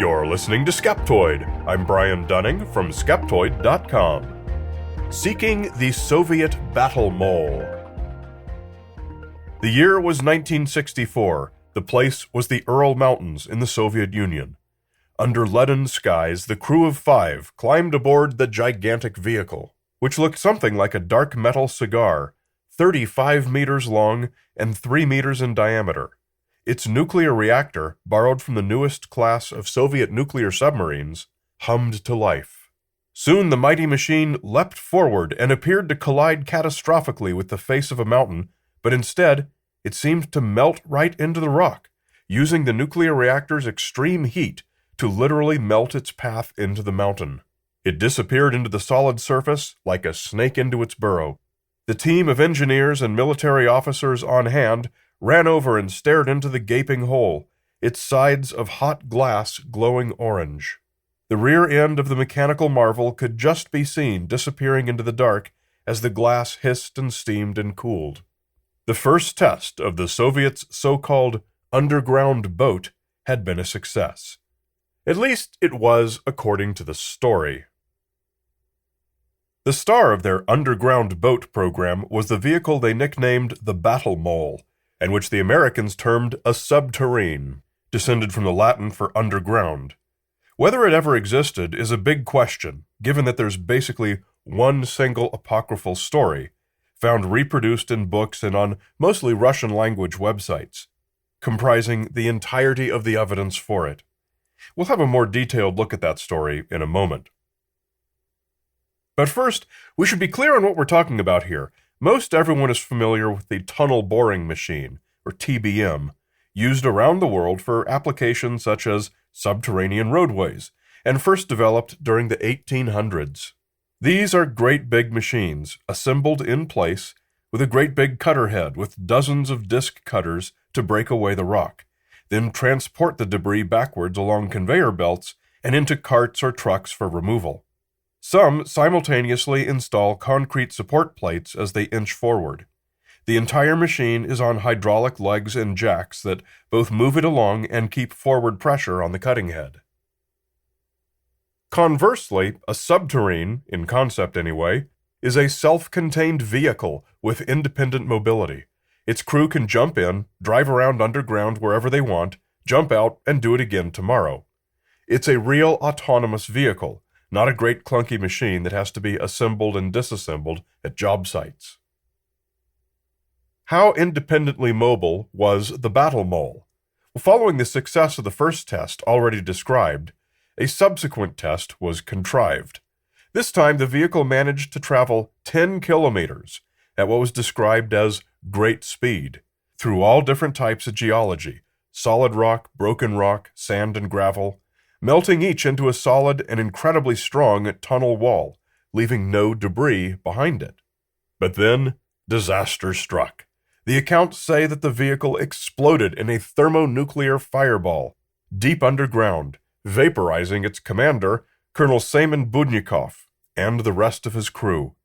You're listening to Skeptoid. I'm Brian Dunning from Skeptoid.com. Seeking the Soviet Battle Mole. The year was 1964. The place was the Ural Mountains in the Soviet Union. Under leaden skies, the crew of 5 climbed aboard the gigantic vehicle, which looked something like a dark metal cigar, 35 meters long and 3 meters in diameter. Its nuclear reactor, borrowed from the newest class of Soviet nuclear submarines, hummed to life. Soon the mighty machine leapt forward and appeared to collide catastrophically with the face of a mountain, but instead, it seemed to melt right into the rock, using the nuclear reactor's extreme heat to literally melt its path into the mountain. It disappeared into the solid surface like a snake into its burrow. The team of engineers and military officers on hand ran over and stared into the gaping hole, its sides of hot glass glowing orange. The rear end of the mechanical marvel could just be seen disappearing into the dark as the glass hissed and steamed and cooled. The first test of the Soviets' so-called underground boat had been a success. At least it was according to the story. The star of their underground boat program was the vehicle they nicknamed the Battle Mole, and which the Americans termed a subterrane, descended from the Latin for underground. Whether it ever existed is a big question, given that there's basically one single apocryphal story, found reproduced in books and on mostly Russian-language websites, comprising the entirety of the evidence for it. We'll have a more detailed look at that story in a moment. But first, we should be clear on what we're talking about here. Most everyone is familiar with the tunnel boring machine, or TBM, used around the world for applications such as subterranean roadways, and first developed during the 1800s. These are great big machines, assembled in place, with a great big cutter head with dozens of disc cutters to break away the rock, then transport the debris backwards along conveyor belts and into carts or trucks for removal. Some simultaneously install concrete support plates as they inch forward. The entire machine is on hydraulic legs and jacks that both move it along and keep forward pressure on the cutting head. Conversely, a subterrane, in concept anyway, is a self-contained vehicle with independent mobility. Its crew can jump in, drive around underground wherever they want, jump out, and do it again tomorrow. It's a real autonomous vehicle, not a great clunky machine that has to be assembled and disassembled at job sites. How independently mobile was the Battle Mole? Well, following the success of the first test already described, a subsequent test was contrived. This time, the vehicle managed to travel 10 kilometers at what was described as great speed, through all different types of geology, solid rock, broken rock, sand and gravel, melting each into a solid and incredibly strong tunnel wall, leaving no debris behind it. But then, disaster struck. The accounts say that the vehicle exploded in a thermonuclear fireball, deep underground, vaporizing its commander, Colonel Semyon Budnikov, and the rest of his crew.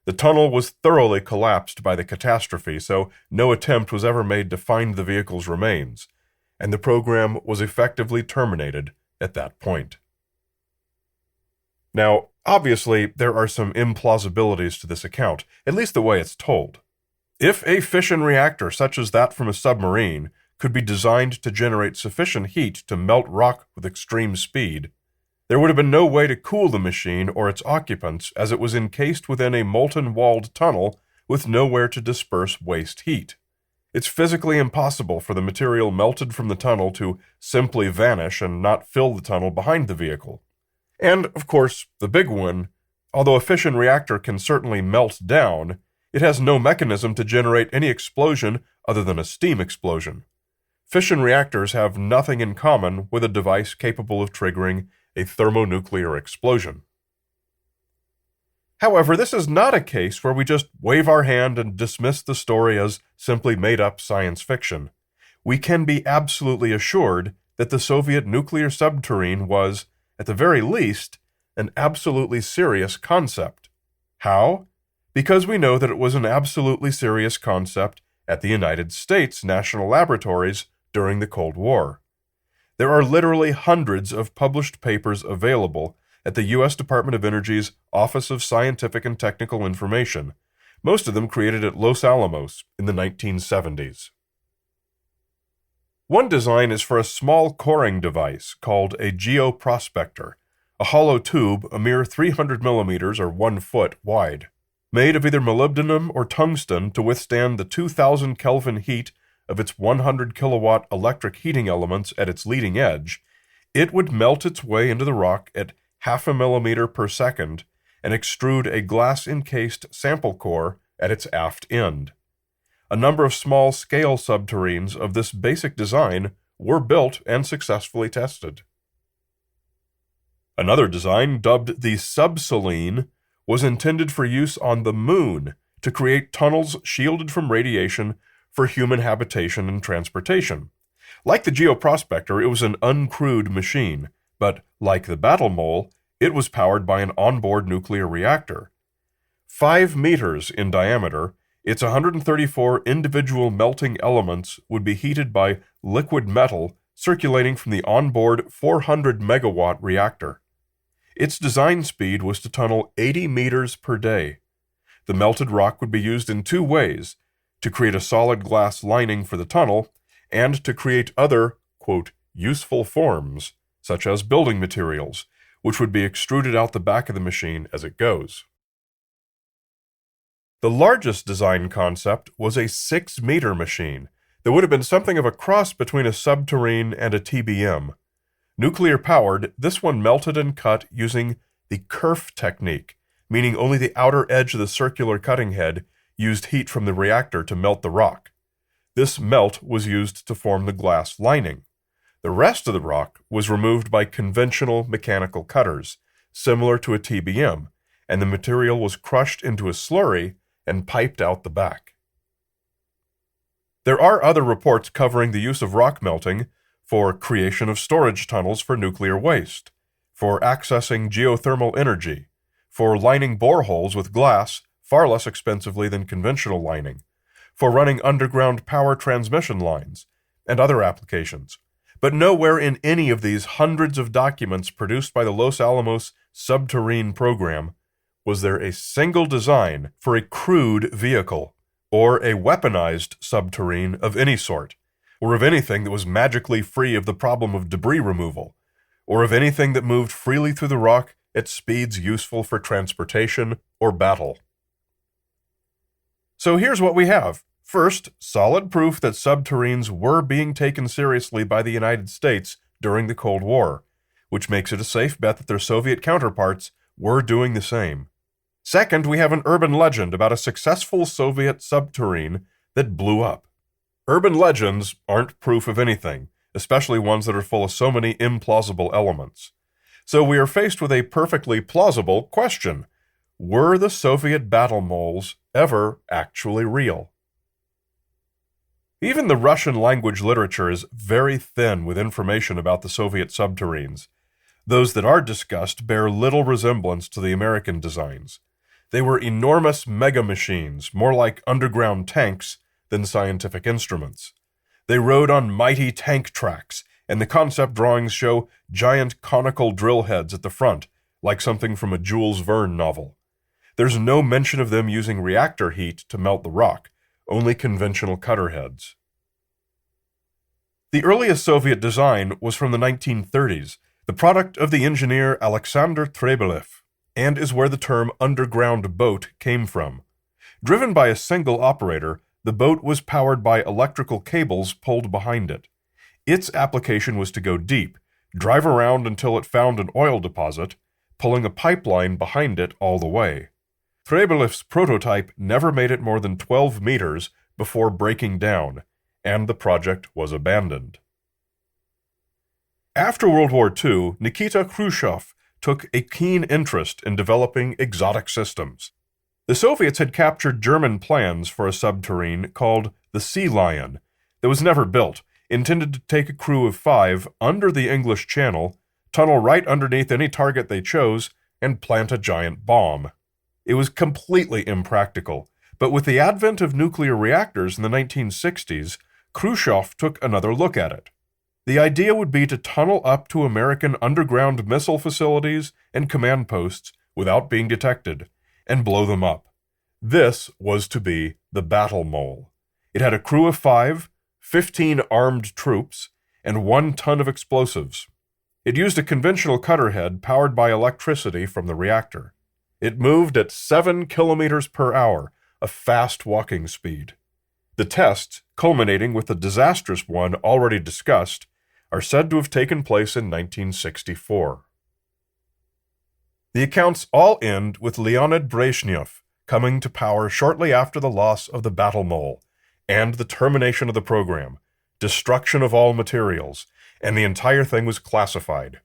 The tunnel was thoroughly collapsed by the catastrophe, so no attempt was ever made to find the vehicle's remains, and the program was effectively terminated at that point. Now, obviously, there are some implausibilities to this account, at least the way it's told. If a fission reactor such as that from a submarine could be designed to generate sufficient heat to melt rock with extreme speed, there would have been no way to cool the machine or its occupants as it was encased within a molten-walled tunnel with nowhere to disperse waste heat. It's physically impossible for the material melted from the tunnel to simply vanish and not fill the tunnel behind the vehicle. And, of course, the big one, although a fission reactor can certainly melt down, it has no mechanism to generate any explosion other than a steam explosion. Fission reactors have nothing in common with a device capable of triggering a thermonuclear explosion. However, this is not a case where we just wave our hand and dismiss the story as simply made-up science fiction. We can be absolutely assured that the Soviet nuclear subterrane was, at the very least, an absolutely serious concept. How? Because we know that it was an absolutely serious concept at the United States National Laboratories during the Cold War. There are literally hundreds of published papers available at the U.S. Department of Energy's Office of Scientific and Technical Information, most of them created at Los Alamos in the 1970s. One design is for a small coring device called a geoprospector, a hollow tube a mere 300 millimeters or 1 foot wide. Made of either molybdenum or tungsten to withstand the 2,000 Kelvin heat of its 100 kilowatt electric heating elements at its leading edge, it would melt its way into the rock at half a millimeter per second and extrude a glass-encased sample core at its aft end. A number of small-scale subterranes of this basic design were built and successfully tested. Another design, dubbed the subsaline, was intended for use on the Moon to create tunnels shielded from radiation for human habitation and transportation. Like the geoprospector, it was an uncrewed machine, but like the battle mole, it was powered by an onboard nuclear reactor. 5 meters in diameter, its 134 individual melting elements would be heated by liquid metal circulating from the onboard 400 megawatt reactor. Its design speed was to tunnel 80 meters per day. The melted rock would be used in 2 ways, to create a solid glass lining for the tunnel and to create other, quote, useful forms, such as building materials, which would be extruded out the back of the machine as it goes. The largest design concept was a 6-meter machine that would have been something of a cross between a subterrane and a TBM. Nuclear-powered, this one melted and cut using the kerf technique, meaning only the outer edge of the circular cutting head used heat from the reactor to melt the rock. This melt was used to form the glass lining. The rest of the rock was removed by conventional mechanical cutters, similar to a TBM, and the material was crushed into a slurry and piped out the back. There are other reports covering the use of rock melting for creation of storage tunnels for nuclear waste, for accessing geothermal energy, for lining boreholes with glass far less expensively than conventional lining, for running underground power transmission lines, and other applications. But nowhere in any of these hundreds of documents produced by the Los Alamos subterrane program was there a single design for a crewed vehicle, or a weaponized subterrane of any sort, or of anything that was magically free of the problem of debris removal, or of anything that moved freely through the rock at speeds useful for transportation or battle. So here's what we have. First, solid proof that subterranes were being taken seriously by the United States during the Cold War, which makes it a safe bet that their Soviet counterparts were doing the same. Second, we have an urban legend about a successful Soviet subterrane that blew up. Urban legends aren't proof of anything, especially ones that are full of so many implausible elements. So we are faced with a perfectly plausible question. Were the Soviet battle moles ever actually real? Even the Russian language literature is very thin with information about the Soviet subterranes. Those that are discussed bear little resemblance to the American designs. They were enormous mega-machines, more like underground tanks than scientific instruments. They rode on mighty tank tracks, and the concept drawings show giant conical drill heads at the front, like something from a Jules Verne novel. There's no mention of them using reactor heat to melt the rock, only conventional cutter heads. The earliest Soviet design was from the 1930s, the product of the engineer Alexander Trebelev, and is where the term underground boat came from. Driven by a single operator, the boat was powered by electrical cables pulled behind it. Its application was to go deep, drive around until it found an oil deposit, pulling a pipeline behind it all the way. Trebelev's prototype never made it more than 12 meters before breaking down, and the project was abandoned. After World War II, Nikita Khrushchev took a keen interest in developing exotic systems. The Soviets had captured German plans for a subterrane called the Sea Lion that was never built, intended to take a crew of 5 under the English Channel, tunnel right underneath any target they chose, and plant a giant bomb. It was completely impractical, but with the advent of nuclear reactors in the 1960s, Khrushchev took another look at it. The idea would be to tunnel up to American underground missile facilities and command posts without being detected, and blow them up. This was to be the Battle Mole. It had a crew of 5, 15 armed troops, and 1 ton of explosives. It used a conventional cutter head powered by electricity from the reactor. It moved at 7 kilometers per hour, a fast walking speed. The tests, culminating with the disastrous one already discussed, are said to have taken place in 1964. The accounts all end with Leonid Brezhnev coming to power shortly after the loss of the Battle Mole, and the termination of the program, destruction of all materials, and the entire thing was classified.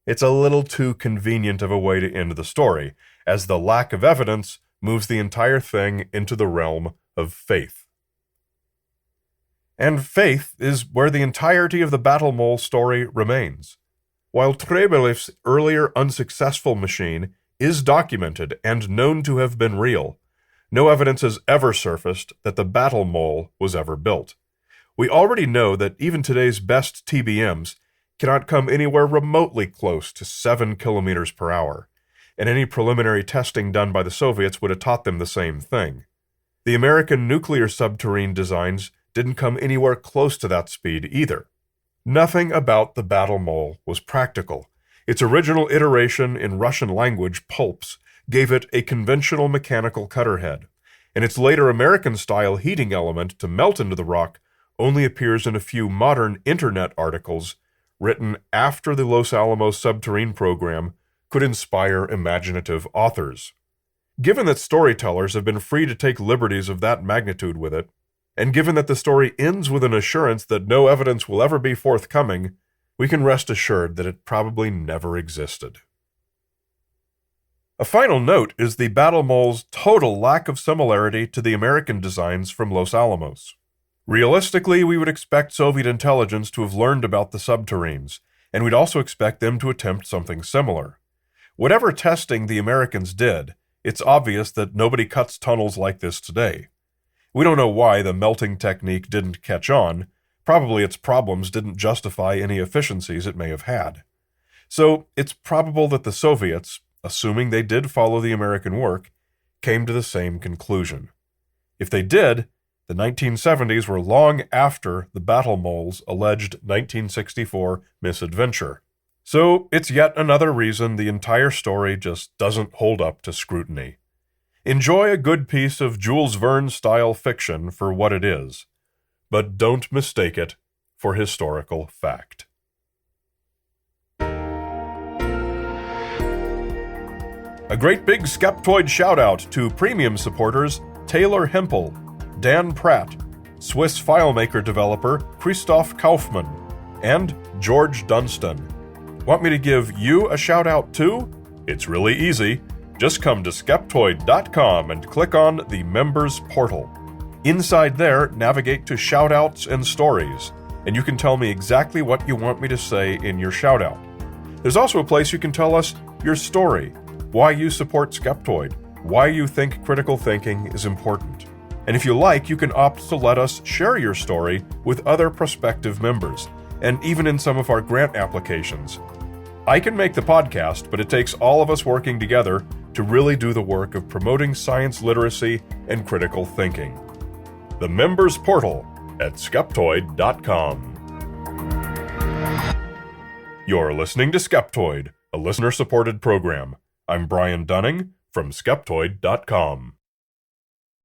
It's a little too convenient of a way to end the story, as the lack of evidence moves the entire thing into the realm of faith. And faith is where the entirety of the Battle Mole story remains. While Trebelev's earlier unsuccessful machine is documented and known to have been real, no evidence has ever surfaced that the Battle Mole was ever built. We already know that even today's best TBMs cannot come anywhere remotely close to 7 kilometers per hour, and any preliminary testing done by the Soviets would have taught them the same thing. The American nuclear submarine designs didn't come anywhere close to that speed either. Nothing about the Battle Mole was practical. Its original iteration in Russian language, pulps, gave it a conventional mechanical cutter head, and its later American-style heating element to melt into the rock only appears in a few modern Internet articles written after the Los Alamos submarine program could inspire imaginative authors. Given that storytellers have been free to take liberties of that magnitude with it, and given that the story ends with an assurance that no evidence will ever be forthcoming, we can rest assured that it probably never existed. A final note is the Battle Mole's total lack of similarity to the American designs from Los Alamos. Realistically, we would expect Soviet intelligence to have learned about the submarines, and we'd also expect them to attempt something similar. Whatever testing the Americans did, it's obvious that nobody cuts tunnels like this today. We don't know why the melting technique didn't catch on. Probably its problems didn't justify any efficiencies it may have had. So it's probable that the Soviets, assuming they did follow the American work, came to the same conclusion. If they did, the 1970s were long after the Battle Mole's alleged 1964 misadventure. So it's yet another reason the entire story just doesn't hold up to scrutiny. Enjoy a good piece of Jules Verne-style fiction for what it is, but don't mistake it for historical fact. A great big Skeptoid shout-out to premium supporters Taylor Hempel, Dan Pratt, Swiss FileMaker developer Christoph Kaufmann, and George Dunstan. Want me to give you a shout-out too? It's really easy. Just come to Skeptoid.com and click on the Members Portal. Inside there, navigate to Shoutouts and Stories, and you can tell me exactly what you want me to say in your shoutout. There's also a place you can tell us your story, why you support Skeptoid, why you think critical thinking is important. And if you like, you can opt to let us share your story with other prospective members, and even in some of our grant applications. I can make the podcast, but it takes all of us working together to really do the work of promoting science literacy and critical thinking. The Members Portal at Skeptoid.com. You're listening to Skeptoid, a listener-supported program. I'm Brian Dunning from Skeptoid.com.